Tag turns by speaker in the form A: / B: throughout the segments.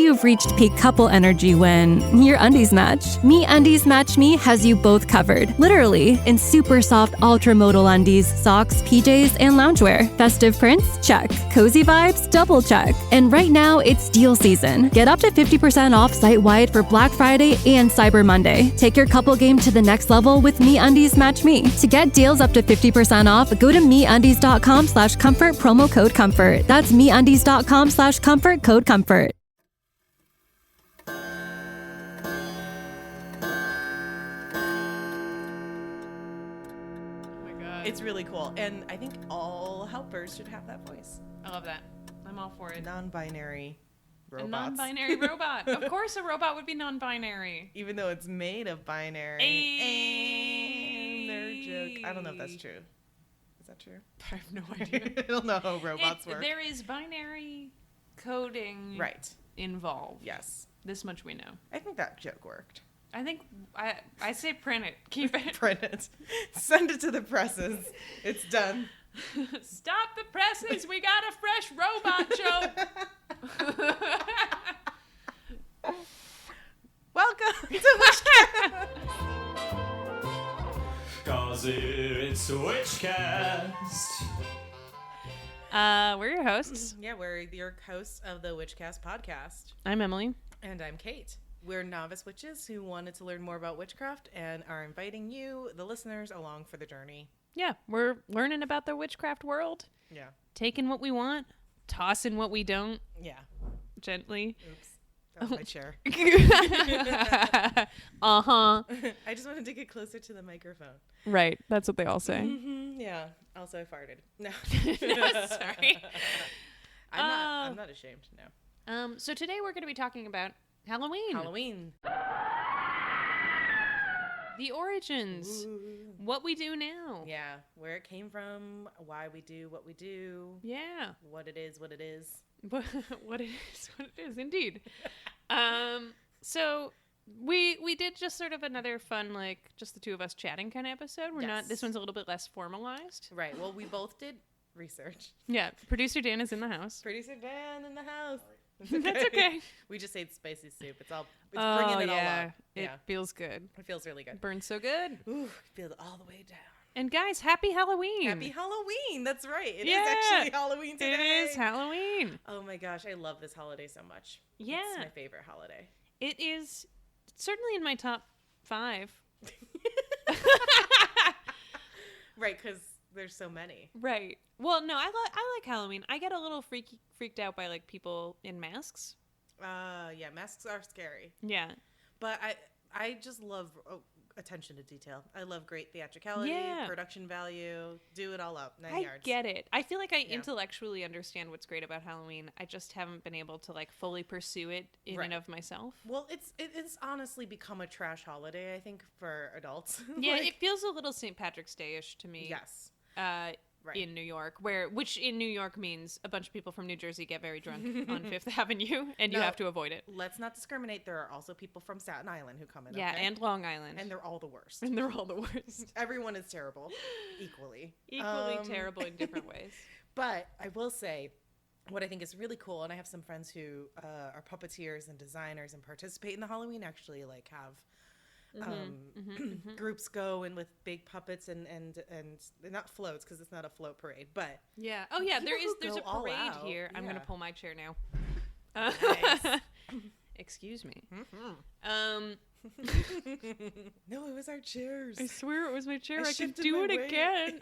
A: you've reached peak couple energy when your undies match. MeUndies Match Me has you both covered, literally, in super soft ultra-modal undies, socks, PJs, and loungewear. Festive prints? Check. Cozy vibes? Double check. And right now, it's deal season. Get up to 50% off site-wide for Black Friday and Cyber Monday. Take your couple game to the next level with MeUndies Match Me. To get deals up to 50% off, go to MeUndies.com/comfort, promo code COMFORT. That's MeUndies.com/comfort, code COMFORT.
B: It's really cool, and I think all helpers should have that voice.
C: I love that. I'm all for it.
B: Non-binary robots.
C: A non-binary robot. Of course a robot would be non-binary.
B: Even though it's made of binary. Nerd joke. I don't know if that's true. Is that true?
C: I have no idea.
B: I don't know how robots work.
C: There is binary coding involved.
B: Yes.
C: This much we know.
B: I think that joke worked.
C: I think I say print it. Keep it.
B: Print it. Send it to the presses. It's done.
C: Stop the presses. We got a fresh robot joke. Welcome to Witchcast.
D: 'Cause it's Witchcast.
C: We're your hosts.
B: Yeah, we're your hosts of the Witchcast podcast.
C: I'm Emily.
B: And I'm Kate. We're novice witches who wanted to learn more about witchcraft and are inviting you, the listeners, along for the journey.
C: Yeah, we're learning about the witchcraft world.
B: Yeah.
C: Taking what we want, tossing what we don't.
B: Yeah.
C: Gently.
B: Oops. That was my chair.
C: Uh-huh.
B: I just wanted to get closer to the microphone.
C: Right. That's what they all say.
B: Mm-hmm. Yeah. Also, I farted. No.
C: No, sorry.
B: I'm not ashamed. No.
C: So today we're going to be talking about Halloween. The origins.
B: Ooh.
C: What we do now.
B: Yeah. Where it came from, why we do what we do.
C: Yeah.
B: What it is.
C: What it is, indeed. So we did just sort of another fun, like, just the two of us chatting kind of episode. This one's a little bit less formalized.
B: Right. Well, we both did research.
C: Yeah. Producer Dan is in the house.
B: Producer Dan in the house.
C: That's okay.
B: We just ate spicy soup. It's bringing it all up.
C: It feels good.
B: It feels really good.
C: Burns so good.
B: Ooh, feel it all the way down.
C: And guys, happy Halloween.
B: Happy Halloween. That's right. It is actually Halloween today.
C: It is Halloween.
B: Oh my gosh, I love this holiday so much.
C: Yeah.
B: It's my favorite holiday.
C: It is certainly in my top 5.
B: Right, because there's so many.
C: Right. Well, no, I like Halloween. I get a little freaked out by like people in masks.
B: Yeah, masks are scary.
C: Yeah.
B: But I just love attention to detail. I love great theatricality, production value, do it all up, 9 yards.
C: I get it. I feel like I intellectually understand what's great about Halloween. I just haven't been able to like fully pursue it in and of myself.
B: Well, it's honestly become a trash holiday, I think, for adults.
C: Yeah, it feels a little St. Patrick's Day-ish to me.
B: Yes.
C: In New York, which in New York means a bunch of people from New Jersey get very drunk on Fifth Avenue, and you have to avoid it.
B: Let's not discriminate. There are also people from Staten Island who come in.
C: Yeah, and Long Island.
B: And they're all the worst. Everyone is terrible, equally.
C: Equally terrible in different ways.
B: But I will say, what I think is really cool, and I have some friends who are puppeteers and designers and participate in the Halloween, actually like have groups go in with big puppets and not floats because it's not a float parade, but
C: there's a parade here. I'm gonna pull my chair now.
B: Nice.
C: Excuse me.
B: No, it was our chairs.
C: I swear it was my chair. I can do it again.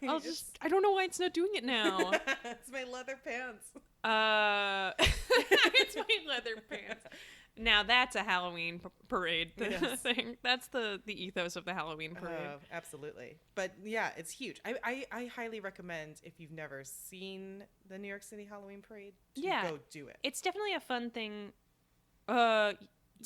C: I don't know why it's not doing it now.
B: It's my leather pants.
C: It's my leather pants. Now that's a Halloween parade thing. That's the ethos of the Halloween parade.
B: Absolutely. But yeah, it's huge. I highly recommend, if you've never seen the New York City Halloween parade, to go do it.
C: It's definitely a fun thing
B: to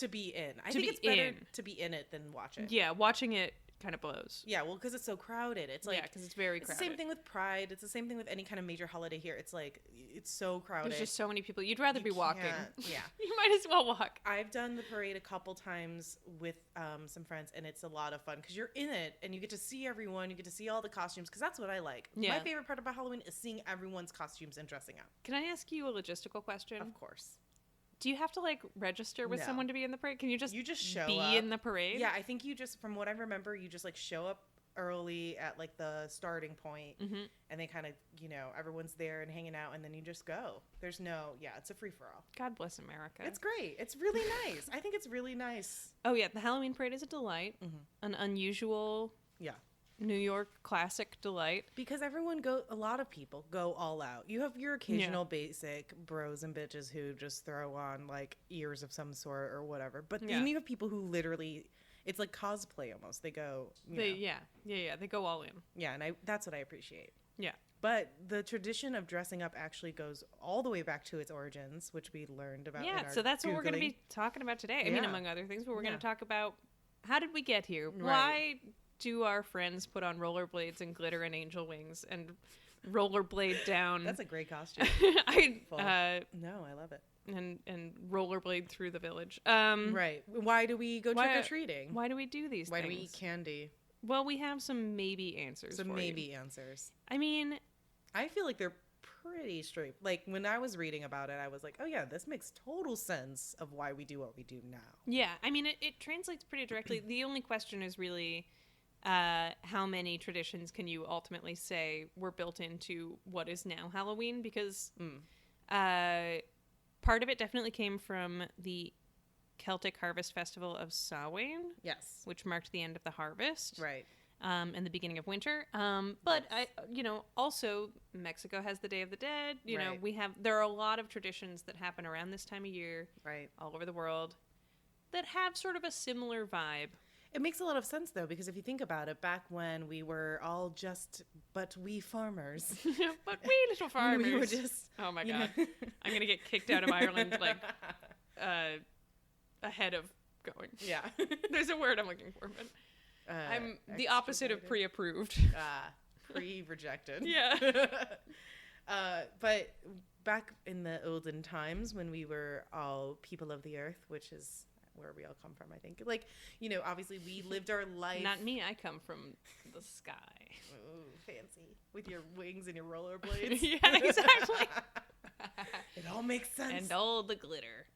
B: be in. I think it's better to be in it than watch it.
C: Yeah, watching it kind of blows.
B: Yeah, well, because it's so crowded. It's like
C: because it's very crowded.
B: It's the same thing with Pride. It's the same thing with any kind of major holiday here. It's like it's so crowded.
C: There's just so many people. You'd rather be walking.
B: Yeah,
C: you might as well walk.
B: I've done the parade a couple times with some friends, and it's a lot of fun because you're in it and you get to see everyone. You get to see all the costumes because that's what I like. Yeah. My favorite part about Halloween is seeing everyone's costumes and dressing up.
C: Can I ask you a logistical question?
B: Of course.
C: Do you have to like register with
B: No.
C: someone to be in the parade? Can you just
B: show
C: be
B: up.
C: in the parade?
B: Yeah, I think you just, from what I remember, you just like show up early at like the starting point, and they kind of, everyone's there and hanging out, and then you just go. There's no, it's a free for all.
C: God bless America.
B: It's great. It's really nice. I think it's really nice.
C: Oh yeah, the Halloween parade is a delight. An unusual
B: Yeah.
C: New York classic delight.
B: Because a lot of people go all out. You have your occasional basic bros and bitches who just throw on like ears of some sort or whatever. But then you have people who literally, it's like cosplay almost. They go,
C: They go all in.
B: Yeah, and that's what I appreciate.
C: Yeah.
B: But the tradition of dressing up actually goes all the way back to its origins, which we learned about.
C: Yeah,
B: in our
C: so that's what we're going to
B: Googling.
C: be talking about today. I mean, among other things, but we're going
B: Yeah.
C: to talk about how did we get here?
B: Right.
C: Why do our friends put on rollerblades and glitter and angel wings and rollerblade down?
B: That's a great costume.
C: No,
B: I love it.
C: and rollerblade through the village.
B: Right. Why do we go trick or treating?
C: Why do we do these
B: Why
C: things?
B: do we eat candy?
C: Well, we have some maybe answers.
B: Some
C: for
B: maybe
C: you.
B: answers.
C: I mean,
B: I feel like they're pretty straight. Like when I was reading about it, I was like, oh yeah, this makes total sense of why we do what we do now.
C: yeah. I mean, it translates pretty directly. The only question is really how many traditions can you ultimately say were built into what is now Halloween? Because part of it definitely came from the Celtic harvest festival of Samhain,
B: Yes.
C: which marked the end of the harvest.
B: Right.
C: And the beginning of winter. But also Mexico has the Day of the Dead. There are a lot of traditions that happen around this time of year,
B: Right.
C: all over the world, that have sort of a similar vibe.
B: It makes a lot of sense though, because if you think about it, back when we were all but we farmers.
C: But we little farmers.
B: We were just.
C: Oh my god, I'm gonna get kicked out of Ireland like ahead of going.
B: Yeah.
C: There's a word I'm looking for, but I'm the opposite of pre-approved.
B: Pre-rejected.
C: Yeah.
B: But back in the olden times when we were all people of the earth, which is where we all come from, I think. Like, obviously we lived our life.
C: Not me. I come from the sky.
B: Ooh, fancy. With your wings and your rollerblades.
C: Yeah, exactly.
B: It all makes sense.
C: And all the glitter.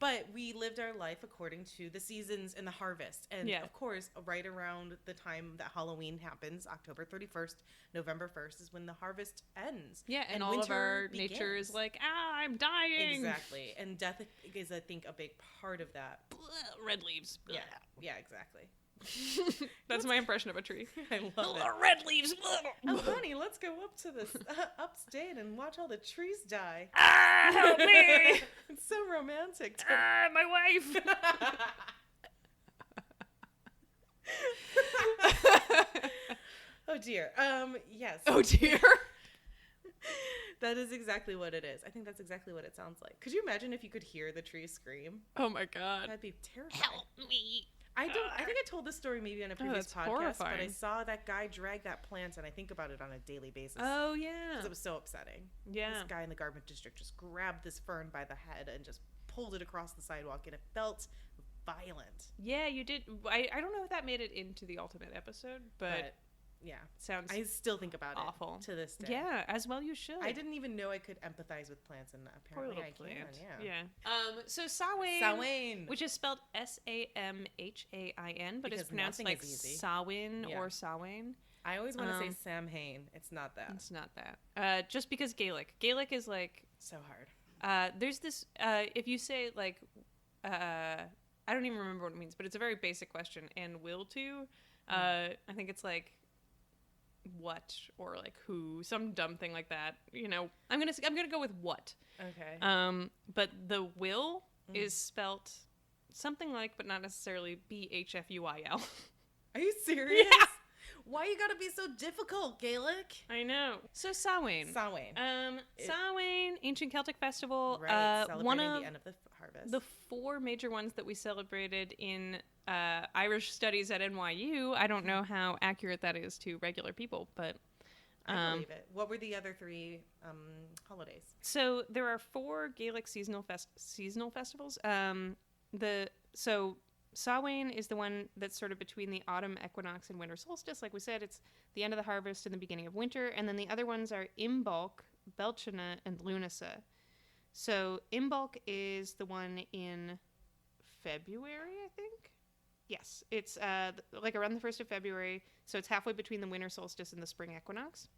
B: But we lived our life according to the seasons and the harvest. And of course, right around the time that Halloween happens, October 31st, November 1st, is when the harvest ends.
C: Yeah, and all of our nature is like, I'm dying.
B: Exactly. And death is, I think, a big part of that.
C: Red leaves.
B: Yeah, exactly.
C: That's my impression of a tree.
B: I love it.
C: Red leaves.
B: Oh, honey, let's go up to this upstate and watch all the trees die.
C: Help me!
B: It's so romantic.
C: My wife.
B: Oh dear. Yes.
C: Oh dear.
B: That is exactly what it is. I think that's exactly what it sounds like. Could you imagine if you could hear the trees scream?
C: Oh my god.
B: That'd be terrifying.
C: Help me.
B: I think I told this story maybe on a previous
C: that's
B: podcast,
C: horrifying.
B: but I saw that guy drag that plant, and I think about it on a daily basis.
C: Oh yeah.
B: Because it was so upsetting.
C: Yeah.
B: This guy in the garbage district just grabbed this fern by the head and just pulled it across the sidewalk, and it felt violent.
C: Yeah, you did. I don't know if that made it into the ultimate episode, but
B: yeah,
C: sounds
B: I still think about
C: awful
B: it to this day.
C: Yeah, as well you should.
B: I didn't even know I could empathize with plants, and apparently I can. Yeah.
C: So Samhain,
B: Samhain,
C: which is spelled Samhain, but
B: Because
C: it's pronounced
B: nothing
C: like
B: is easy.
C: Samhain
B: Yeah.
C: or Samhain.
B: I always want to say Samhain. It's not that.
C: It's not that. Just because Gaelic is like
B: So hard.
C: there's this. If you say like, I don't even remember what it means, but it's a very basic question. And will to, I think it's like what or like who, some dumb thing like that. I'm gonna go with what.
B: Okay.
C: But the will is spelt something like, but not necessarily BHFUIL.
B: Are you serious?
C: Yeah.
B: Why you gotta be so difficult, Gaelic?
C: I know. So Samhain.
B: Samhain.
C: Samhain, ancient Celtic festival.
B: Right. Celebrating
C: One of
B: the end of the harvest.
C: the 4 major ones that we celebrated in Irish studies at NYU. I don't know how accurate that is to regular people, but
B: I believe it. What were the other 3 holidays?
C: so there are 4 Gaelic seasonal festivals. So Samhain is the one that's sort of between the autumn equinox and winter solstice. Like we said, it's the end of the harvest and the beginning of winter. And then the other ones are Imbolc, Belchana, and Lunasa. So Imbolc is the one in February, I think. Yes, it's like around the 1st of February, so it's halfway between the winter solstice and the spring equinox.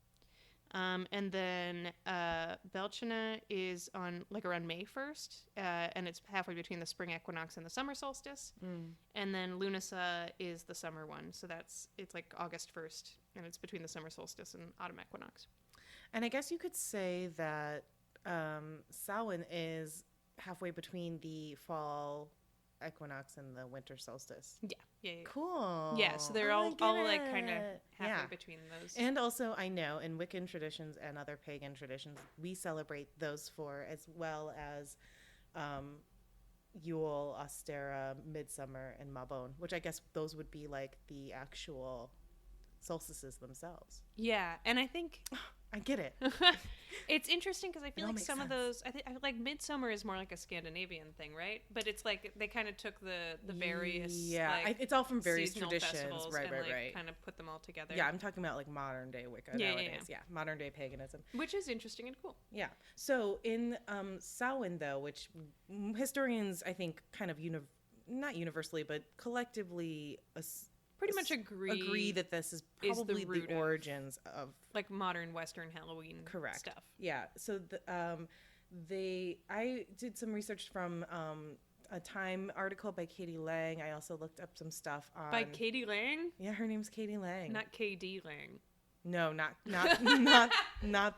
C: And then Belchina is on like around May 1st, and it's halfway between the spring equinox and the summer solstice. And then Lunasa is the summer one, so it's like August 1st, and it's between the summer solstice and autumn equinox.
B: And I guess you could say that Samhain is halfway between the fall equinox and the winter solstice.
C: Yeah.
B: Cool.
C: Yeah, so they're all like kind of halfway between those.
B: And also, I know in Wiccan traditions and other pagan traditions, we celebrate those four as well as Yule, Ostera, Midsummer, and Mabon, which I guess those would be like the actual solstices themselves.
C: Yeah, and I think
B: I get it.
C: It's interesting because I feel like some
B: sense.
C: of those, I like Midsummer is more like a Scandinavian thing, right? But it's like they kind of took the various like,
B: it's all from various
C: seasonal
B: traditions,
C: festivals
B: right,
C: and,
B: right,
C: like,
B: right.
C: kind of put them all together.
B: Yeah, I'm talking about like modern day Wicca nowadays. Yeah, modern day paganism,
C: which is interesting and cool.
B: Yeah. So in Samhain, though, which historians I think kind of not universally but collectively
C: pretty much agree
B: that this is probably the origins of
C: like modern Western Halloween stuff.
B: Yeah. So I did some research from a Time article by Katie Lang. I also looked up some stuff on
C: by Katie Lang.
B: Yeah, her name's Katie Lang.
C: Not KD Lang.
B: No, not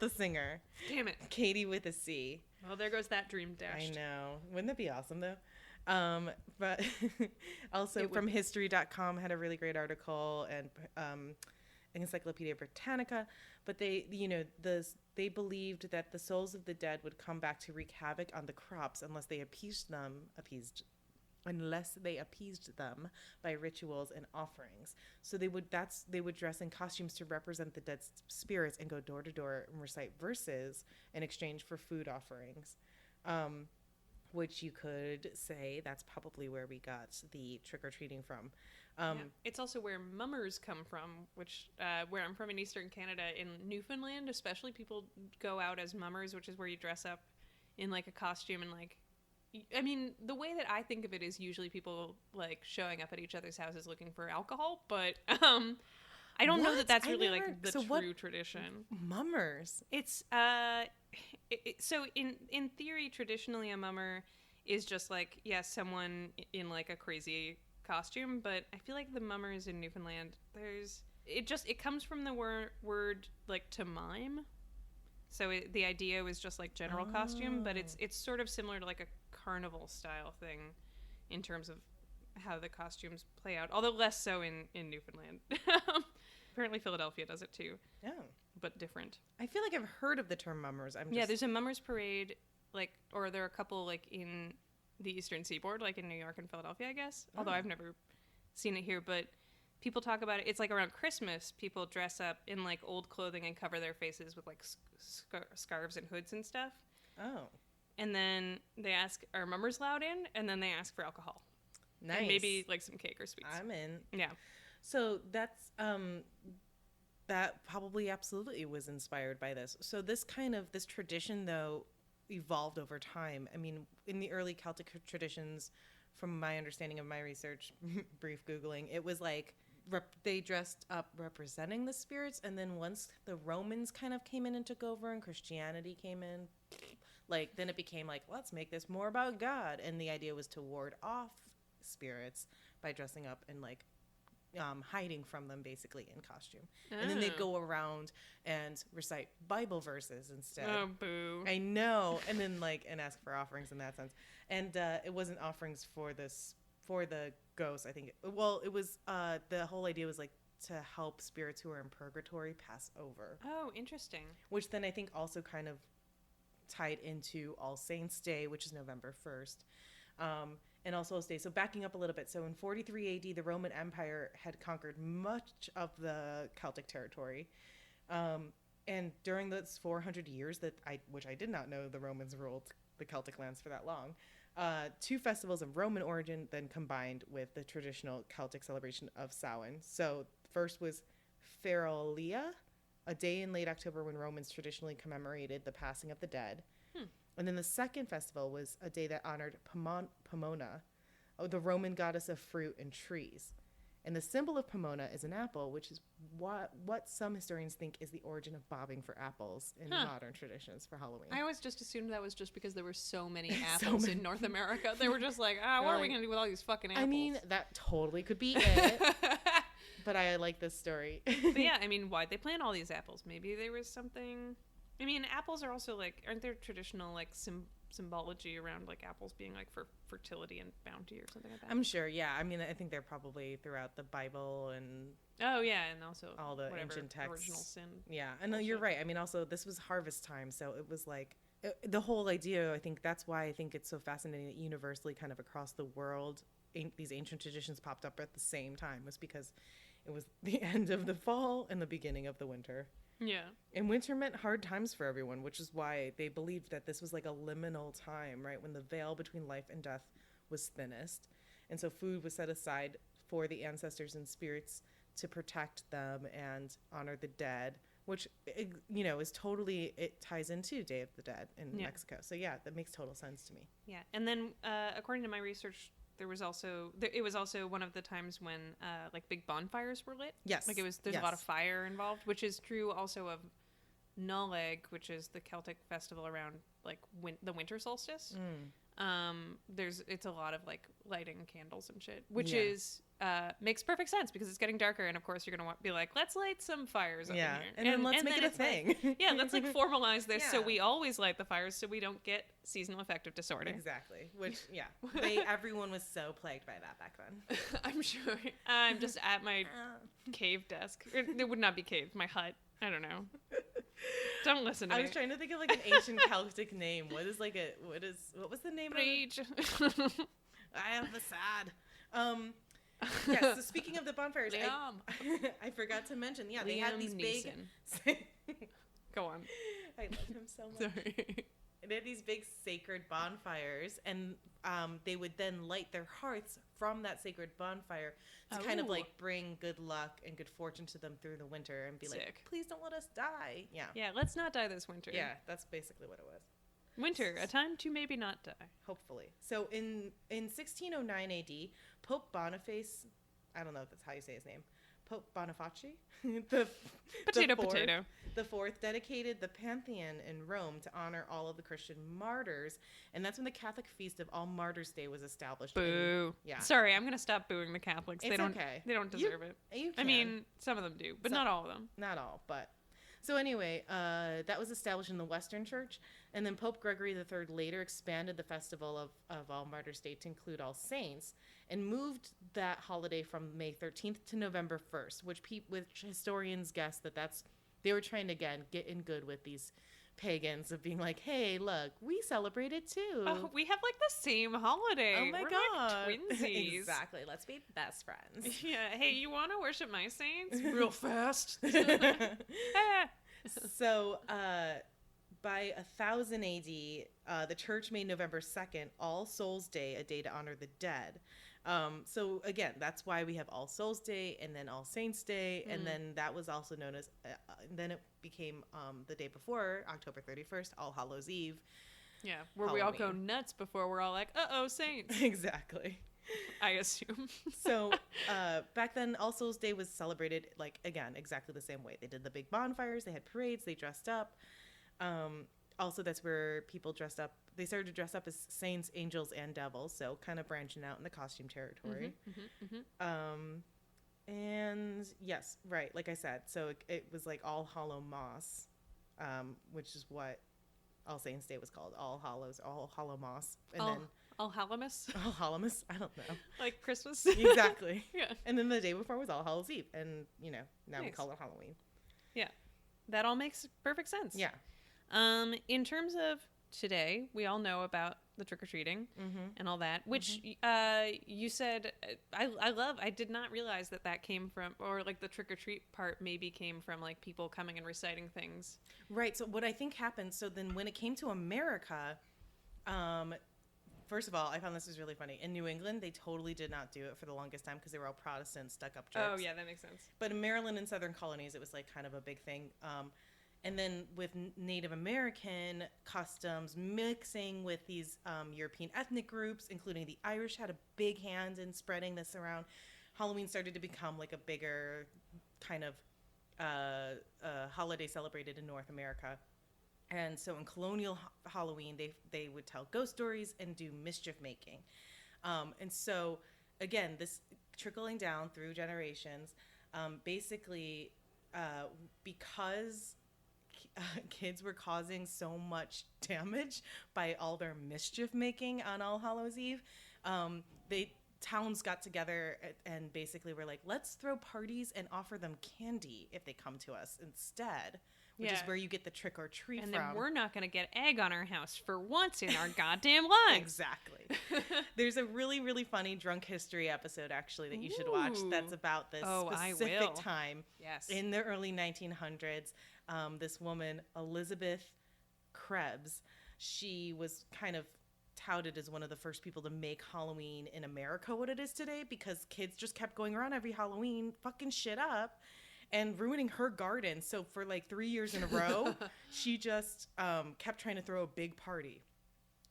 B: the singer.
C: Damn it.
B: Katie with a C.
C: Well, there goes that dream dashed.
B: I know. Wouldn't that be awesome though? But also from history.com had a really great article, and Encyclopedia Britannica, but they believed that the souls of the dead would come back to wreak havoc on the crops unless they appeased them by rituals and offerings. So they would dress in costumes to represent the dead spirits and go door to door and recite verses in exchange for food offerings. Which you could say that's probably where we got the trick-or-treating from.
C: It's also where mummers come from, which where I'm from in Eastern Canada, in Newfoundland especially, people go out as mummers, which is where you dress up in like a costume and like, I mean, the way that I think of it is usually people like showing up at each other's houses looking for alcohol, but I don't know that that's really like the true tradition.
B: Mummers.
C: It's so in theory, traditionally a mummer is just like someone in like a crazy costume, but I feel like the mummers in Newfoundland, it comes from the word like to mime. So the idea was just like general costume, but it's sort of similar to like a carnival style thing in terms of how the costumes play out, although less so in Newfoundland. Apparently Philadelphia does it too. Oh. But different.
B: I feel like I've heard of the term mummers.
C: There's a mummers parade, or there are a couple like in the Eastern Seaboard, like in New York and Philadelphia, I guess. Oh. Although I've never seen it here, but people talk about it. It's like around Christmas, people dress up in like old clothing and cover their faces with like scarves and hoods and stuff. Oh. And then they ask, are mummers allowed in? And then they ask for alcohol. Nice. And maybe like some cake or sweets.
B: I'm in.
C: Yeah.
B: So that's that probably absolutely was inspired by this. So this tradition though evolved over time. I mean, in the early Celtic traditions, from my understanding of my research, brief Googling, it was like they dressed up representing the spirits, and then once the Romans kind of came in and took over and Christianity came in, like then it became like, let's make this more about God. And the idea was to ward off spirits by dressing up and like hiding from them basically in costume. And then they'd go around and recite Bible verses instead.
C: Oh, boo.
B: I know. And then and ask for offerings in that sense. And it wasn't offerings for the ghosts, I think. Well, it was the whole idea was like to help spirits who are in purgatory pass over.
C: Oh, interesting.
B: Which then I think also kind of tied into All Saints Day, which is November 1st. And also Day. So backing up a little bit. So in 43 AD, the Roman Empire had conquered much of the Celtic territory. And during those 400 years which I did not know the Romans ruled the Celtic lands for that long, two festivals of Roman origin then combined with the traditional Celtic celebration of Samhain. So first was Feralia, a day in late October when Romans traditionally commemorated the passing of the dead. And then the second festival was a day that honored Pomona, the Roman goddess of fruit and trees. And the symbol of Pomona is an apple, which is what some historians think is the origin of bobbing for apples in modern traditions for Halloween.
C: I always just assumed that was just because there were so many apples in North America. They were just like, what are we going to do with all these fucking apples?
B: I mean, that totally could be it. But I like this story.
C: But yeah, I mean, why'd they plant all these apples? Maybe there was something... I mean, apples are also like, aren't there traditional like symbology around like apples being like for fertility and bounty or something like that?
B: I'm sure, yeah. I mean, I think they're probably throughout the Bible and...
C: Oh, yeah, and also
B: all the ancient texts.
C: Original sin.
B: Yeah, and you're right. I mean, also, this was harvest time, so it was like... the whole idea, I think that's why I think it's so fascinating that universally kind of across the world, these ancient traditions popped up at the same time, was because it was the end of the fall and the beginning of the winter.
C: Yeah.
B: And winter meant hard times for everyone, which is why they believed that this was like a liminal time, right? When the veil between life and death was thinnest. And so food was set aside for the ancestors and spirits to protect them and honor the dead, which, you know, is totally, it ties into Day of the Dead in Mexico. So yeah, that makes total sense to me.
C: Yeah. And then according to my research, it was also one of the times when like big bonfires were lit.
B: Yes.
C: Like there's a lot of fire involved, which is true also of Noleg, which is the Celtic festival around like the winter solstice. It's a lot of like lighting candles and shit, which is makes perfect sense because it's getting darker, and of course you're gonna be like, let's light some fires up in here,
B: and then let's make it a thing.
C: Like, let's like formalize this so we always light the fires so we don't get seasonal affective disorder.
B: Exactly. Which everyone was so plagued by that back then.
C: I'm sure. I'm just at my cave desk. It would not be cave. My hut. I don't know. Don't listen to me.
B: I was trying to think of like an ancient Celtic name. What was the name
C: Rage.
B: of it? I am the sad. Yes, so speaking of the bonfires, I forgot to mention, they had these big...
C: Go on.
B: I love him so much.
C: Sorry.
B: They had these big sacred bonfires, and they would then light their hearths from that sacred bonfire to kind of like bring good luck and good fortune to them through the winter and be like, please don't let us die. Yeah.
C: Yeah, let's not die this winter.
B: Yeah, that's basically what it was.
C: Winter, a time to maybe not die.
B: Hopefully. So in 1609 AD, Pope Boniface, I don't know if that's how you say his name, Pope Boniface, the fourth dedicated the Pantheon in Rome to honor all of the Christian martyrs, and that's when the Catholic feast of All Martyrs' Day was established.
C: Boo! Sorry, I'm gonna stop booing the Catholics.
B: It's okay.
C: They don't deserve it.
B: You can.
C: I mean, some of them do, but not all of them.
B: Not all, but. So anyway, that was established in the Western Church, and then Pope Gregory III later expanded the festival of All Martyrs' Day to include All Saints, and moved that holiday from May 13th to November 1st, which historians guess they were trying to, again, get in good with these pagans of being like, hey, look, we celebrate it too.
C: Oh, we have like the same holiday.
B: Oh my God.
C: Like twinsies.
B: Exactly. Let's be best friends.
C: Yeah. Hey, you want to worship my saints? Real fast.
B: So, by 1000 AD, the church made November 2nd All Souls Day a day to honor the dead. So again, that's why we have All Souls Day and then All Saints Day, and then that was also known as. Then it became the day before, October 31st, All Hallows Eve.
C: Yeah, where Halloween. We all go nuts before we're all like, saints.
B: Exactly.
C: I assume.
B: So back then, All Souls Day was celebrated like again exactly the same way. They did the big bonfires, they had parades, they dressed up. Also, that's where people dressed up. They started to dress up as saints, angels, and devils. So kind of branching out in the costume territory. And yes, right. Like I said, so it was like All Hallow Moss, which is what All Saints Day was called. All Hallows, All Hallow Moss. And then
C: All Hallowmas?
B: All Hallowmas? I don't know.
C: Like Christmas?
B: Exactly.
C: Yeah.
B: And then the day before was All Hallows Eve. And, now we call it Halloween.
C: Yeah. That all makes perfect sense.
B: Yeah.
C: In terms of today, we all know about the trick-or-treating and all that, which you said, I did not realize that came from, or like the trick-or-treat part maybe came from like people coming and reciting things.
B: Right. So what I think happened, so then when it came to America, first of all, I found this was really funny. In New England, they totally did not do it for the longest time because they were all Protestant, stuck-up jerks.
C: Oh, yeah, that makes sense.
B: But in Maryland and southern colonies, it was like kind of a big thing. And then with Native American customs mixing with these European ethnic groups, including the Irish, had a big hand in spreading this around. Halloween started to become like a bigger kind of holiday celebrated in North America. And so in colonial Halloween, they would tell ghost stories and do mischief making. And so, again, this trickling down through generations, basically because kids were causing so much damage by all their mischief making on All Hallows Eve, towns got together and basically were like, let's throw parties and offer them candy if they come to us instead, which is where you get the trick or treat
C: and
B: from.
C: then we're not going to get egg on our house for once in our goddamn lives.
B: Exactly. There's a really, really funny drunk history episode, actually, that you should watch that's about this specific time in the early 1900s. This woman, Elizabeth Krebs, she was kind of touted as one of the first people to make Halloween in America what it is today, because kids just kept going around every Halloween fucking shit up and ruining her garden. So for like 3 years in a row, she just kept trying to throw a big party.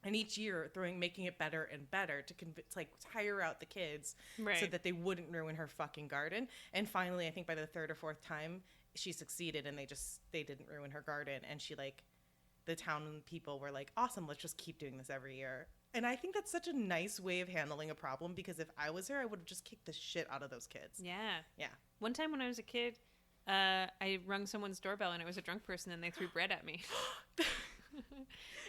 B: And each year making it better and better to tire out the kids so that they wouldn't ruin her fucking garden. And finally, I think by the third or fourth time, she succeeded, and they didn't ruin her garden. And she the town people were like, awesome, let's just keep doing this every year. And I think that's such a nice way of handling a problem, because if I was her, I would have just kicked the shit out of those kids.
C: Yeah.
B: Yeah.
C: One time when I was a kid, I rung someone's doorbell and it was a drunk person and they threw bread at me. Which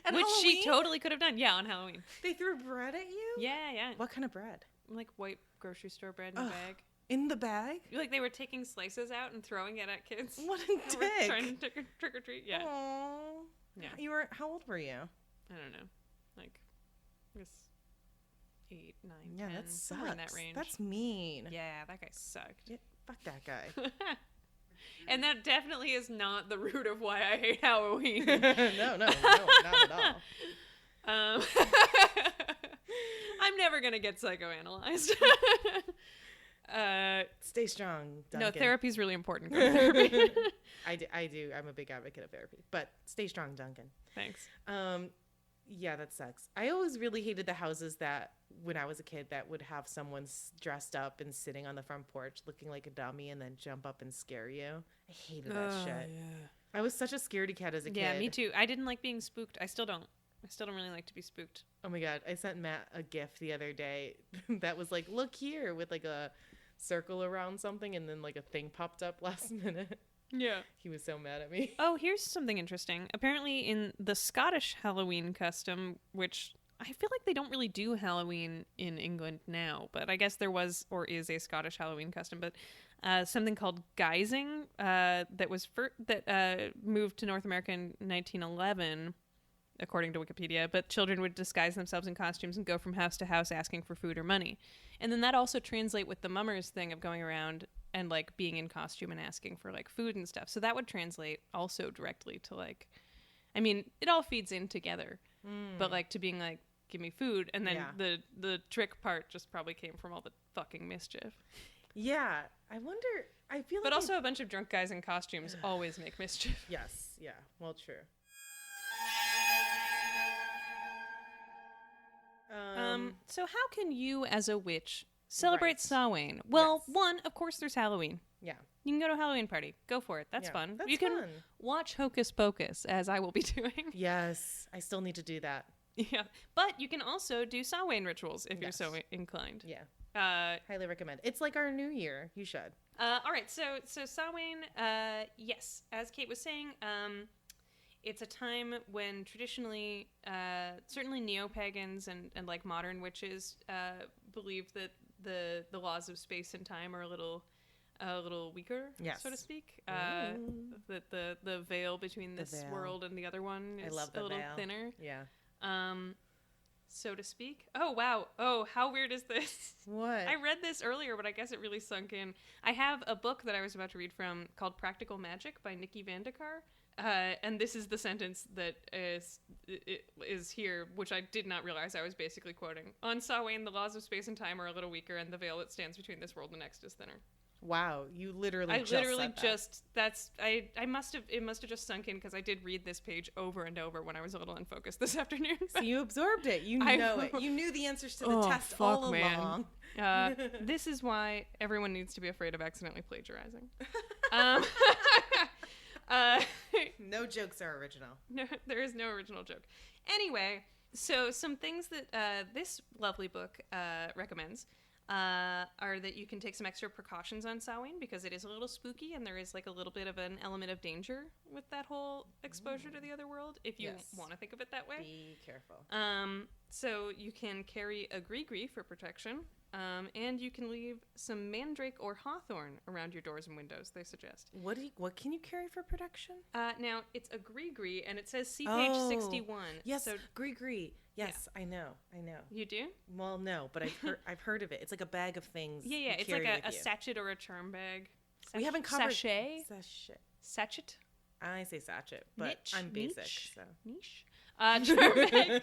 B: Halloween?
C: she totally could have done. Yeah, on Halloween.
B: They threw bread at you?
C: Yeah, yeah.
B: What kind of bread?
C: Like white grocery store bread in a bag.
B: In the bag?
C: Like they were taking slices out and throwing it at kids.
B: What a dick.
C: Trying to trick or treat. Yeah.
B: Aww.
C: Yeah.
B: How old were you?
C: I don't know. Like, I guess 8, 9,
B: Yeah,
C: 10.
B: that sucks.
C: Somewhere in that range.
B: That's mean.
C: Yeah, that guy sucked.
B: Yeah, fuck that guy.
C: And that definitely is not the root of why I hate Halloween.
B: no, not at all.
C: I'm never going to get psychoanalyzed.
B: Stay strong, Duncan.
C: No, therapy is really important. Go to therapy.
B: I do. I'm a big advocate of therapy. But stay strong, Duncan.
C: Thanks.
B: Yeah, that sucks. I always really hated the houses that, when I was a kid, that would have someone dressed up and sitting on the front porch looking like a dummy and then jump up and scare you. I hated that shit. Yeah. I was such a scaredy cat as a kid.
C: Yeah, me too. I didn't like being spooked. I still don't really like to be spooked.
B: Oh my God. I sent Matt a GIF the other day that was like, look here, with like a circle around something, and then like a thing popped up last minute.
C: Yeah.
B: He was so mad at me.
C: Oh, here's something interesting. Apparently in the Scottish Halloween custom, which I feel like they don't really do Halloween in England now, but I guess there was or is a Scottish Halloween custom, but something called guising that moved to North America in 1911, according to Wikipedia, but children would disguise themselves in costumes and go from house to house asking for food or money. And then that also translate with the mummers thing of going around and like being in costume and asking for like food and stuff. So that would translate also directly to like, I mean, it all feeds in together, but like to being like, give me food. And then the trick part just probably came from all the fucking mischief.
B: Yeah. I wonder, I feel like.
C: But also a bunch of drunk guys in costumes always make mischief.
B: Yes. Yeah. Well, true.
C: So how can you as a witch celebrate Samhain? Well, one, of course, there's Halloween.
B: Yeah.
C: You can go to a Halloween party. Go for it. That's fun.
B: That's
C: you can
B: fun.
C: watch Hocus Pocus, as I will be doing.
B: Yes. I still need to do that.
C: Yeah. But you can also do Samhain rituals if you're so inclined.
B: Yeah. Highly recommend. It's like our new year. You should.
C: All right. So Samhain, yes, as Kate was saying, it's a time when traditionally, certainly neo-pagans and like modern witches believe that the laws of space and time are a little weaker, so to speak. That the veil between this world and the other one is a little thinner.
B: Yeah.
C: So to speak. Oh, wow. Oh, how weird is this?
B: What?
C: I read this earlier, but I guess it really sunk in. I have a book that I was about to read from called Practical Magic by Nikki Vandekar. And this is the sentence that is here, which I did not realize I was basically quoting. On Samhain, the laws of space and time are a little weaker, and the veil that stands between this world and the next is thinner.
B: Wow, you literally
C: I
B: just
C: literally
B: said that.
C: just I must have just sunk in because I did read this page over and over when I was a little unfocused this afternoon.
B: So you absorbed it. You know it. You knew the answers to the test all along.
C: This is why everyone needs to be afraid of accidentally plagiarizing.
B: No jokes are original.
C: No, there is no original joke. Anyway, so some things that this lovely book recommends are that you can take some extra precautions on Samhain because it is a little spooky and there is like a little bit of an element of danger with that whole exposure to the other world, if you want to think of it that way.
B: Be careful.
C: So you can carry a gree for protection, and you can leave some mandrake or hawthorn around your doors and windows, they suggest.
B: What can you carry for protection?
C: Now, it's a gree, and it says see page 61.
B: Yes,
C: so,
B: gree. Yes, yeah. I know.
C: You do?
B: Well, no, but I've heard of it. It's like a bag of things.
C: Yeah, it's like a sachet or a charm bag.
B: We haven't covered
C: Sachet.
B: I say sachet, but I'm basic. So.
C: Niche. Charm bag,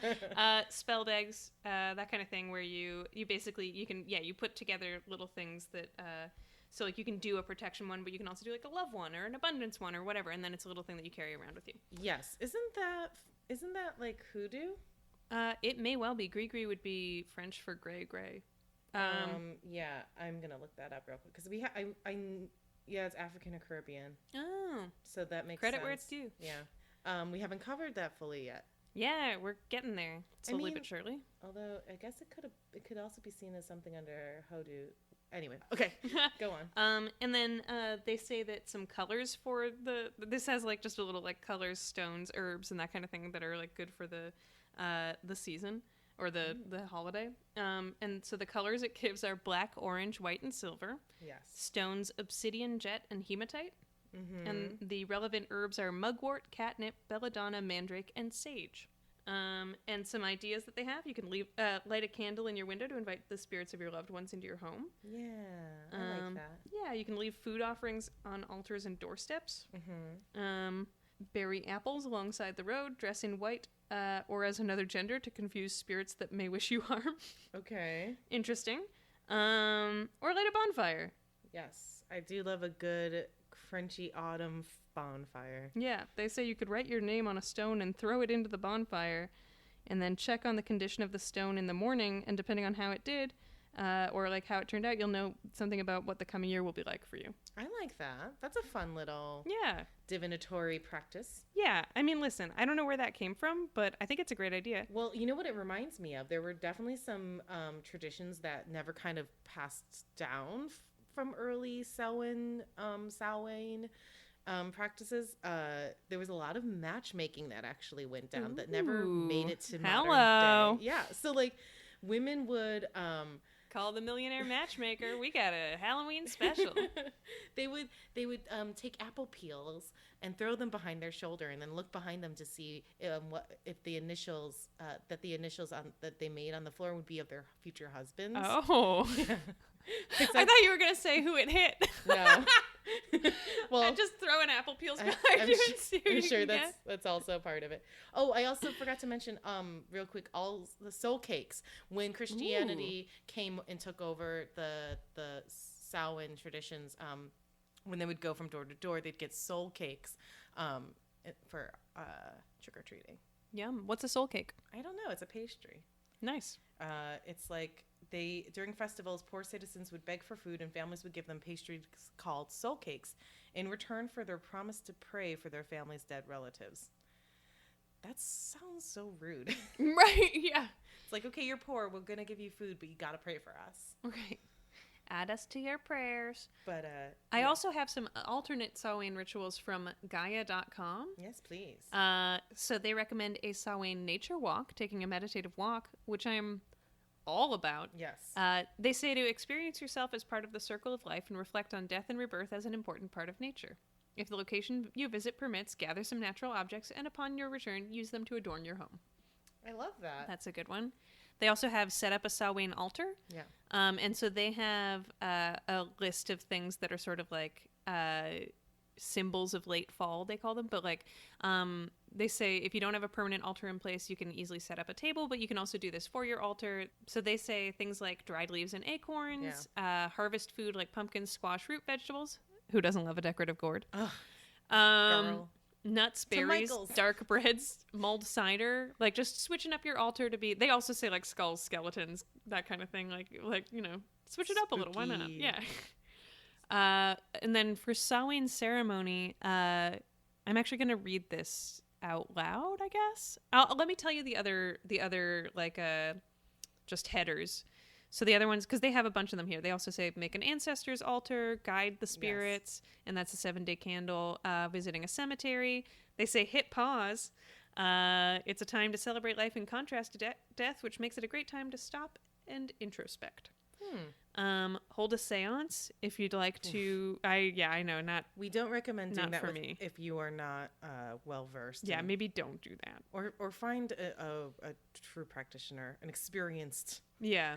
C: spell bags, that kind of thing, where you basically you put together little things that so like you can do a protection one, but you can also do like a love one or an abundance one or whatever, and then it's a little thing that you carry around with you.
B: Yes, isn't that like hoodoo?
C: It may well be. Gris would be French for gray.
B: Yeah, I'm gonna look that up real quick because it's African or Caribbean.
C: Oh,
B: so that makes
C: credit
B: sense.
C: where it's due.
B: Yeah, we haven't covered that fully yet.
C: Yeah, we're getting there slowly but surely.
B: Although I guess it could also be seen as something under hoodoo. Anyway, okay, go
C: on. And then they say that some colors for this has like just a little like colors, stones, herbs, and that kind of thing that are like good for the season or the holiday. And so the colors it gives are black, orange, white, and silver.
B: Yes. Stones,
C: obsidian, jet, and hematite. Mm-hmm. And the relevant herbs are mugwort, catnip, belladonna, mandrake, and sage. And some ideas that they have: you can light a candle in your window to invite the spirits of your loved ones into your home.
B: Yeah, I like that.
C: Yeah, you can leave food offerings on altars and doorsteps. Mm-hmm. Bury apples alongside the road. Dress in white or as another gender to confuse spirits that may wish you harm.
B: Okay.
C: Interesting. Or light a bonfire.
B: Yes, I do love a good Frenchy autumn bonfire.
C: Yeah, they say you could write your name on a stone and throw it into the bonfire and then check on the condition of the stone in the morning, and depending on how it did or like how it turned out, you'll know something about what the coming year will be like for you.
B: I like that. That's a fun little divinatory practice.
C: Yeah, I mean, listen, I don't know where that came from, but I think it's a great idea.
B: Well, you know what it reminds me of? There were definitely some traditions that never kind of passed down from early Samhain practices. There was a lot of matchmaking that actually went down that never made it to modern day. Yeah, so like women would
C: call the millionaire matchmaker. We got a Halloween special.
B: They would take apple peels and throw them behind their shoulder, and then look behind them to see if the initials that they made on the floor would be of their future husbands.
C: Oh, yeah. I thought you were gonna say who it hit.
B: No. Well,
C: and just throw an apple peels behind you and see who you can get.
B: That's also part of it. Oh, I also forgot to mention, real quick, all the soul cakes. When Christianity came and took over the Samhain traditions, when they would go from door to door, they'd get soul cakes for trick or treating.
C: Yum. What's a soul cake?
B: I don't know. It's a pastry.
C: Nice.
B: It's like during festivals, poor citizens would beg for food, and families would give them pastries called soul cakes in return for their promise to pray for their family's dead relatives. That sounds so rude.
C: Right, yeah.
B: It's like, okay, you're poor. We're going to give you food, but you got to pray for us.
C: Right. Add us to your prayers.
B: But
C: I also have some alternate Samhain rituals from Gaia.com.
B: Yes, please.
C: So they recommend a Samhain nature walk, taking a meditative walk, which I'm all about.
B: Yes.
C: They say to experience yourself as part of the circle of life and reflect on death and rebirth as an important part of nature. If the location you visit permits, gather some natural objects, and upon your return, use them to adorn your home.
B: I love that.
C: That's a good one. They also have set up a Samhain altar.
B: Yeah.
C: And so they have a list of things that are sort of like symbols of late fall, they call them. But like, they say if you don't have a permanent altar in place, you can easily set up a table, but you can also do this for your altar. So they say things like dried leaves and acorns, harvest food like pumpkins, squash, root vegetables. Who doesn't love a decorative gourd?
B: Girl.
C: Nuts, berries, dark breads, mulled cider, like just switching up your altar to be. They also say like skulls, skeletons, that kind of thing. Like switch it up a little. Why not? Yeah. And then for Samhain ceremony, I'm actually going to read this out loud, I guess. Let me tell you the other like just headers. So the other ones, because they have a bunch of them here, they also say make an ancestor's altar, guide the spirits, and that's a 7-day candle, visiting a cemetery. They say hit pause. It's a time to celebrate life in contrast to death, which makes it a great time to stop and introspect. Hold a seance if you'd like to. I know, not.
B: We don't recommend doing that
C: for me
B: if you are not well versed.
C: Yeah, maybe don't do that.
B: Or find a true practitioner, an experienced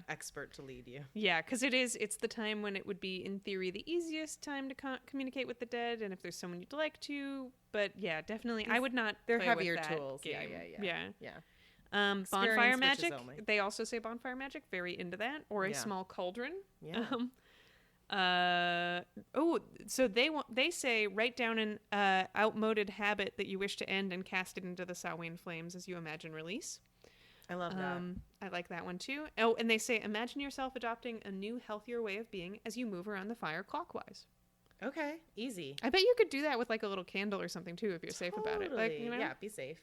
B: expert to lead you.
C: Yeah, because it's the time when it would be in theory the easiest time to communicate with the dead, and if there's someone you'd like to. But yeah, definitely, I would not.
B: They're
C: play
B: heavier
C: with that
B: tools.
C: Game.
B: Yeah.
C: Bonfire magic. They also say bonfire magic. Very into that. Or a small cauldron.
B: Yeah.
C: So they say write down an outmoded habit that you wish to end and cast it into the Samhain flames as you imagine release.
B: I love that.
C: I like that one too. Oh, and they say imagine yourself adopting a new, healthier way of being as you move around the fire clockwise.
B: Okay, easy.
C: I bet you could do that with like a little candle or something too if you're safe about it. Like,
B: Yeah, be safe.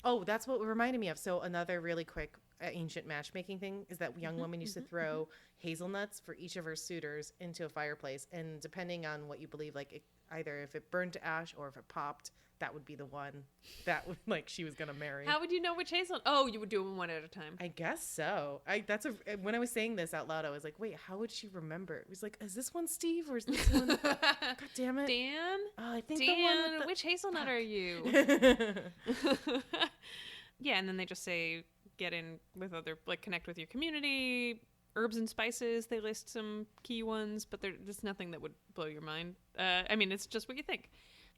B: Oh, that's what reminded me of. So another really quick ancient matchmaking thing is that young woman used to throw hazelnuts for each of her suitors into a fireplace, and depending on what you believe, like either if it burned to ash or if it popped, that would be the one that would, like, she was gonna marry.
C: How would you know which hazelnut? Oh, you would do them one at a time.
B: I guess so. When I was saying this out loud, I was like, wait, how would she remember? It was like, is this one Steve or is this one? God damn it,
C: Dan.
B: Oh, I think
C: Dan,
B: the one with the...
C: which hazelnut are you? Yeah, and then they just say get in with other, like, connect with your community. Herbs and spices, they list some key ones, but there's nothing that would blow your mind. I mean, it's just what you think.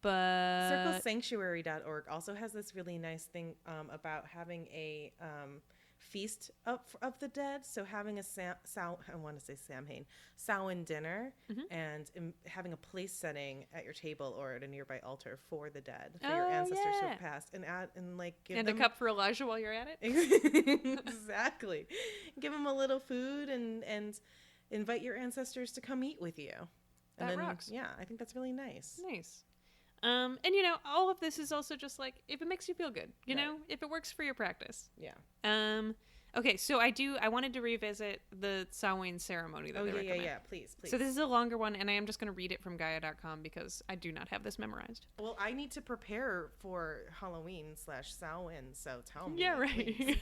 C: But
B: CircleSanctuary.org also has this really nice thing about having a feast of the dead. So having a Samhain dinner, and having a place setting at your table or at a nearby altar for the dead, for your ancestors who have passed, and give
C: them a cup for Elijah while you're at it.
B: Exactly. Give them a little food and invite your ancestors to come eat with you.
C: That rocks.
B: Yeah, I think that's really nice.
C: Nice. And all of this is also just like, if it makes you feel good, you know, if it works for your practice.
B: Yeah.
C: Okay, so I wanted to revisit the Samhain ceremony that they recommend.
B: Yeah, please.
C: So this is a longer one, and I am just going to read it from Gaia.com because I do not have this memorized.
B: Well, I need to prepare for Halloween/Samhain, so tell me.
C: Yeah, right.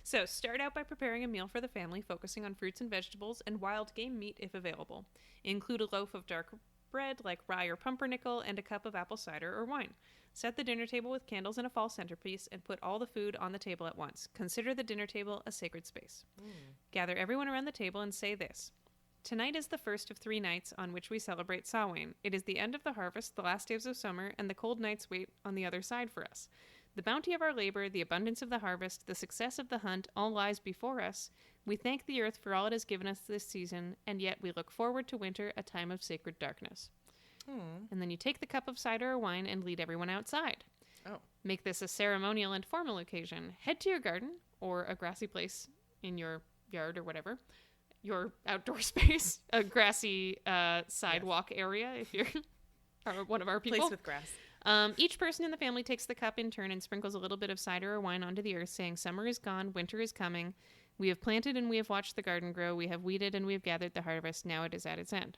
C: So start out by preparing a meal for the family, focusing on fruits and vegetables and wild game meat if available. Include a loaf of dark bread like rye or pumpernickel and a cup of apple cider or wine. Set the dinner table with candles and a fall centerpiece and put all the food on the table at once. Consider the dinner table a sacred space. Gather everyone around the table and say this. Tonight is the first of 3 nights on which we celebrate Samhain. It is the end of the harvest, the last days of summer, and the cold nights wait on the other side for us. The bounty of our labor, the abundance of the harvest, the success of the hunt, all lies before us. We thank the earth for all it has given us this season, and yet we look forward to winter, a time of sacred darkness. And then you take the cup of cider or wine and lead everyone outside. Make this a ceremonial and formal occasion. Head to your garden or a grassy place in your yard or whatever, your outdoor space, a grassy sidewalk area if you're one of our people.
B: Place with grass.
C: Each person in the family takes the cup in turn and sprinkles a little bit of cider or wine onto the earth, saying, "Summer is gone, winter is coming. We have planted and we have watched the garden grow. We have weeded and we have gathered the harvest. Now it is at its end."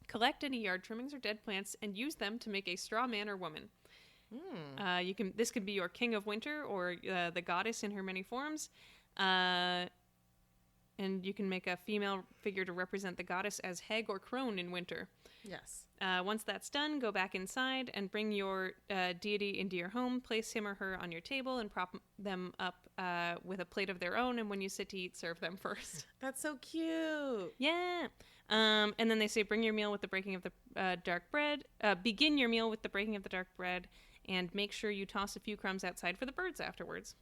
C: Collect any yard trimmings or dead plants and use them to make a straw man or woman. This could be your king of winter or the goddess in her many forms. and you can make a female figure to represent the goddess as hag or crone in winter.
B: Yes.
C: Once that's done, go back inside and bring your deity into your home. Place him or her on your table and prop them up with a plate of their own. And when you sit to eat, serve them first.
B: That's so cute.
C: Yeah. And then they say, bring your meal with the breaking of the dark bread. Begin your meal with the breaking of the dark bread, and make sure you toss a few crumbs outside for the birds afterwards.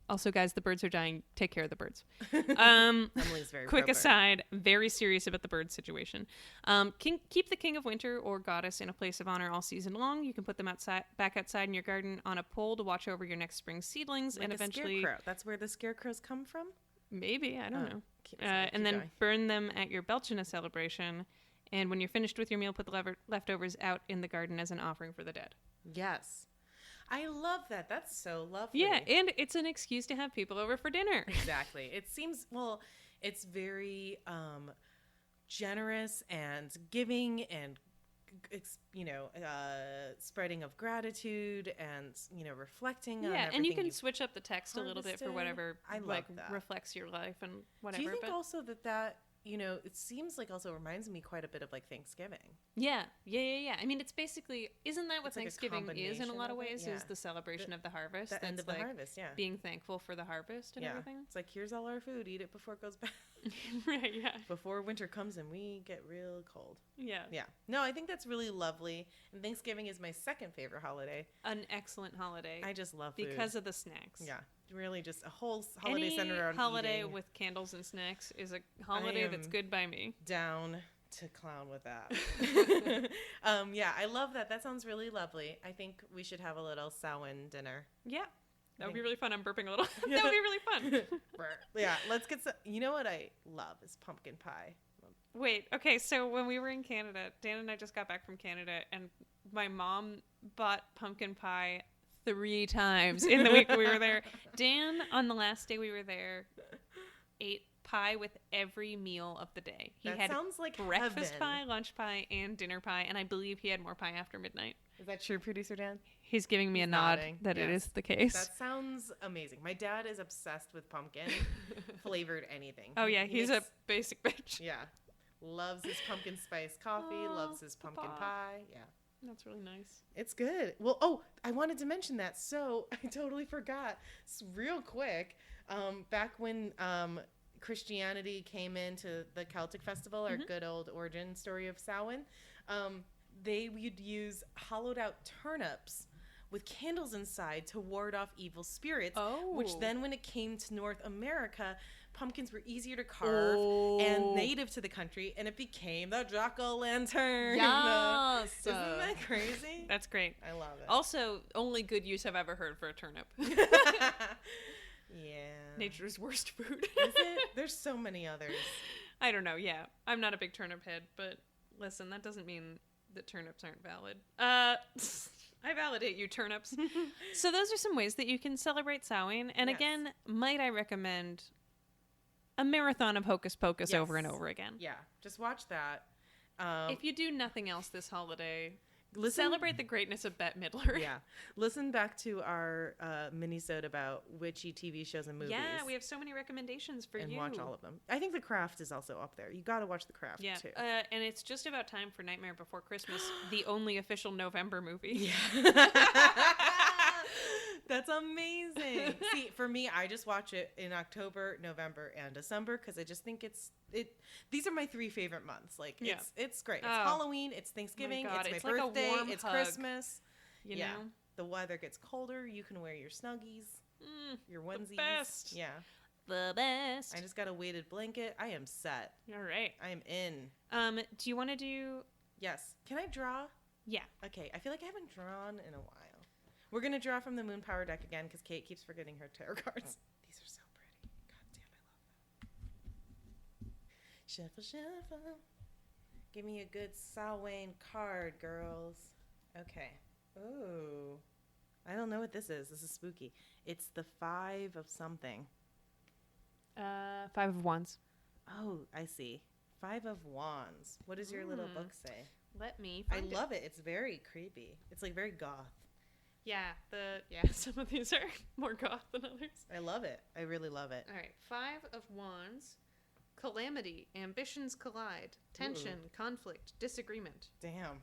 C: Also, guys, the birds are dying. Take care of the birds.
B: Emily's very
C: Quick
B: pro-bird.
C: aside, very serious about the bird situation. Keep the king of winter or goddess in a place of honor all season long. You can put them back outside in your garden on a pole to watch over your next spring seedlings,
B: Like
C: and
B: a
C: eventually,
B: scarecrow. That's where the scarecrows come from?
C: maybe, I don't know.
B: Keep
C: And then
B: going.
C: burn them at your Belchina celebration. And when you're finished with your meal, put the leftovers out in the garden as an offering for the dead.
B: Yes. I love that. That's so lovely.
C: Yeah, and it's an excuse to have people over for dinner.
B: Exactly. It seems, well, it's very generous and giving and, spreading of gratitude and, reflecting on everything.
C: And you can switch up the text a little bit for
B: harvested.
C: whatever
B: I love that.
C: reflects your life and whatever.
B: Do you think
C: but
B: also that it seems like also reminds me quite a bit of like Thanksgiving?
C: yeah. I mean, it's basically, isn't that what
B: It's like a
C: Thanksgiving is in a
B: combination
C: lot of
B: of it?
C: ways?
B: Yeah.
C: Is the celebration of the harvest,
B: The end
C: that's
B: of the
C: like
B: harvest, yeah.
C: being thankful for the harvest and
B: Yeah.
C: everything.
B: It's like, here's all our food. Eat it before it goes bad.
C: Right? Yeah.
B: Before winter comes and we get real cold.
C: Yeah.
B: Yeah. No, I think that's really lovely. And Thanksgiving is my second favorite holiday.
C: An excellent holiday.
B: I just love food.
C: because of the snacks.
B: Yeah. Really just a whole holiday
C: Any
B: centered around
C: holiday
B: eating.
C: with candles and snacks is a holiday that's
B: am
C: good by me.
B: Down to clown with that. Yeah, I love that. That sounds really lovely. I think we should have a little Samhain dinner.
C: Yeah. That would be
B: think-
C: really fun. I'm burping a little. That would be really fun.
B: Yeah, let's get some. You know what I love is pumpkin pie.
C: Wait, okay, so when we were in Canada, Dan and I just got back from Canada, and my mom bought pumpkin pie 3 times in the week we were there. Dan, on the last day we were there, ate pie with every meal of the day. He
B: That
C: had
B: sounds like
C: breakfast
B: heaven.
C: pie, lunch pie, and dinner pie, and I believe he had more pie after midnight.
B: Is that true, producer Dan?
C: He's giving me
B: He's
C: a nod
B: nodding.
C: that it
B: Yes.
C: is the case.
B: That sounds amazing. My dad is obsessed with pumpkin flavored anything.
C: Oh yeah,
B: He
C: he's
B: makes-
C: a basic bitch.
B: Yeah. Loves his pumpkin spice coffee,
C: Aw,
B: loves his pumpkin
C: Papa.
B: pie. Yeah.
C: That's really nice.
B: It's good. Well, I wanted to mention that. So I totally forgot. Real quick, back when Christianity came into the Celtic festival, our good old origin story of Samhain, they would use hollowed out turnips with candles inside to ward off evil spirits. Which
C: Oh.
B: then, when it came to North America, pumpkins were easier to carve and native to the country, and it became the jack-o'-lantern.
C: Yes.
B: Isn't that crazy?
C: That's great.
B: I love it.
C: Also, only good use I've ever heard for a turnip.
B: Yeah.
C: Nature's worst food.
B: Is it? There's so many others.
C: I don't know. Yeah, I'm not a big turnip head, but listen, that doesn't mean that turnips aren't valid. I validate you, turnips. So those are some ways that you can celebrate Samhain. And
B: Yes.
C: again, might I recommend a marathon of Hocus Pocus
B: Yes.
C: over and over again.
B: Yeah, just watch that.
C: If you do nothing else this holiday,
B: Listen-
C: celebrate the greatness of Bette Midler.
B: Yeah, listen back to our mini-sode about witchy TV shows and movies.
C: Yeah, we have so many recommendations for
B: and
C: you.
B: watch all of them. I think The Craft is also up there. You got to watch The Craft
C: Yeah,
B: too.
C: and it's just about time for Nightmare Before Christmas, the only official November movie.
B: That's amazing. See, for me, I just watch it in October, November, and December because I just think these are my 3 favorite months. Like,
C: Yeah.
B: it's great. It's
C: Oh.
B: Halloween, it's Thanksgiving,
C: God,
B: it's
C: it's
B: my
C: like a
B: birthday,
C: warm
B: it's
C: hug.
B: Christmas.
C: You
B: Yeah.
C: know?
B: The weather gets colder. You can wear your snuggies, your onesies.
C: best.
B: Yeah.
C: The best.
B: I just got a weighted blanket. I am set.
C: All right.
B: I am in.
C: Do you want to do?
B: Yes. Can I draw?
C: Yeah.
B: Okay. I feel like I haven't drawn in a while. We're going to draw from the Moon Power deck again because Kate keeps forgetting her tarot cards. These are so pretty. God damn, I love them. Shuffle, shuffle. Give me a good Samhain card, girls. Okay. Ooh. I don't know what this is. This is spooky. It's the 5 of something.
C: 5 of Wands.
B: Oh, I see. 5 of Wands. What does your little book say?
C: Let me.
B: I
C: Find
B: love it. It's very creepy. It's like very goth.
C: Yeah. Some of these are more goth than others.
B: I love it. I really love it.
C: All right. 5 of Wands. calamity, ambitions collide, tension, conflict, disagreement.
B: Damn.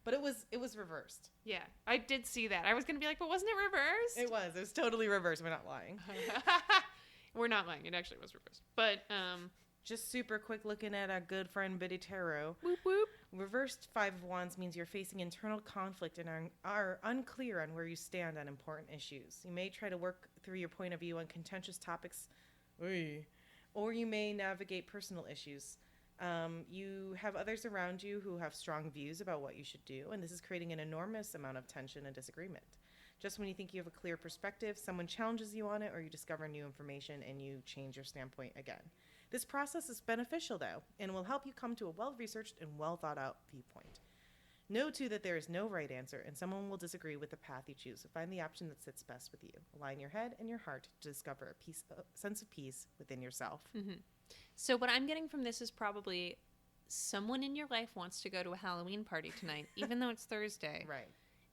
B: But it was reversed.
C: Yeah, I did see that. I was going to be like, but wasn't it reversed?
B: It was. It was totally reversed. We're not lying.
C: We're not lying. It actually was reversed. But,
B: just super quick looking at our good friend Biddy Tarot.
C: whoop whoop.
B: Reversed Five of Wands means you're facing internal conflict and are unclear on where you stand on important issues. You may try to work through your point of view on contentious topics, or you may navigate personal issues. You have others around you who have strong views about what you should do, and this is creating an enormous amount of tension and disagreement. Just when you think you have a clear perspective, someone challenges you on it, or you discover new information and you change your standpoint again. This process is beneficial, though, and will help you come to a well-researched and well-thought-out viewpoint. Know, too, that there is no right answer, and someone will disagree with the path you choose. So find the option that sits best with you. Align your head and your heart to discover a sense of peace within yourself.
C: Mm-hmm. So what I'm getting from this is probably someone in your life wants to go to a Halloween party tonight, even though it's Thursday.
B: Right.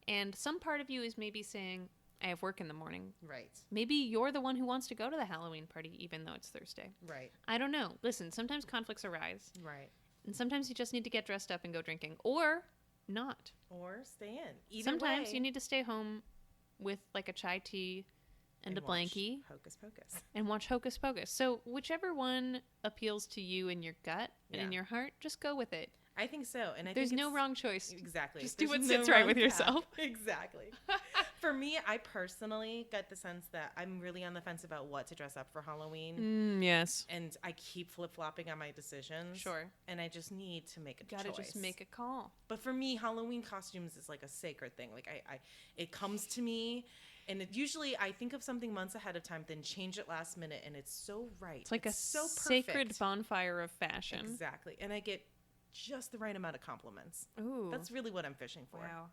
C: And some part of you is maybe saying, I have work in the morning.
B: Right.
C: Maybe you're the one who wants to go to the Halloween party, even though it's Thursday.
B: Right.
C: I don't know. Listen, sometimes conflicts arise.
B: Right.
C: And sometimes you just need to get dressed up and go drinking. Or not.
B: Or stay in. Either
C: Sometimes
B: way.
C: you need to stay home with like a chai tea and a blankie.
B: Hocus Pocus.
C: And watch Hocus Pocus. So whichever one appeals to you in your gut and in your heart, just go with it.
B: I think so. And
C: There's
B: think
C: no wrong choice.
B: Exactly.
C: Just do
B: There's
C: what
B: no
C: sits right
B: wrong
C: with
B: path.
C: yourself.
B: Exactly. For me, I personally got the sense that I'm really on the fence about what to dress up for Halloween.
C: Yes.
B: And I keep flip-flopping on my decisions.
C: Sure.
B: And I just need to make a choice.
C: Gotta just make a call.
B: But for me, Halloween costumes is like a sacred thing. Like I it comes to me, and it usually I think of something months ahead of time, then change it last minute, and it's so right.
C: It's like
B: so
C: sacred
B: perfect.
C: bonfire of fashion.
B: Exactly. And I get just the right amount of compliments.
C: Ooh.
B: That's really what I'm fishing for.
C: Wow.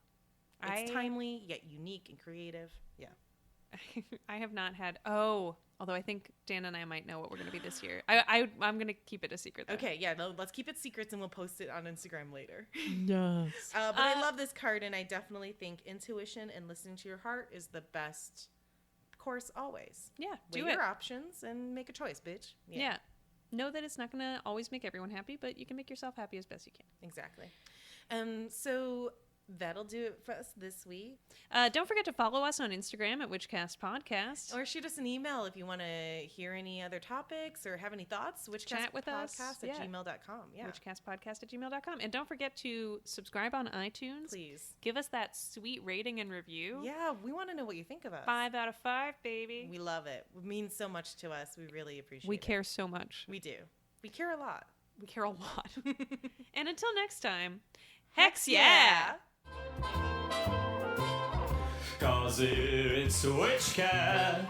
B: It's timely, yet unique and creative. Yeah.
C: I have not had. Oh, although I think Dan and I might know what we're going to be this year. I'm going to keep it a secret, though.
B: Okay, yeah, let's keep it secrets and we'll post it on Instagram later.
C: Yes.
B: But I love this card, and I definitely think intuition and listening to your heart is the best course always.
C: Yeah,
B: Weigh your options and make a choice, bitch.
C: Yeah. Know that it's not going to always make everyone happy, but you can make yourself happy as best you can.
B: Exactly. So that'll do it for us this week.
C: Don't forget to follow us on Instagram at Witchcast Podcast.
B: Or shoot us an email if you want to hear any other topics or have any thoughts.
C: Chat with us.
B: Witchcastpodcast@gmail.com. Yeah.
C: Witchcastpodcast@gmail.com. And don't forget to subscribe on iTunes.
B: Please.
C: Give us that sweet rating and review.
B: Yeah, we want to know what you think of us.
C: 5 out of 5, baby.
B: We love it. It means so much to us. We really appreciate it.
C: We care so much.
B: We do. We care a lot.
C: We care a lot. And until next time, hex yeah!
D: 'Cause it's Witchcast.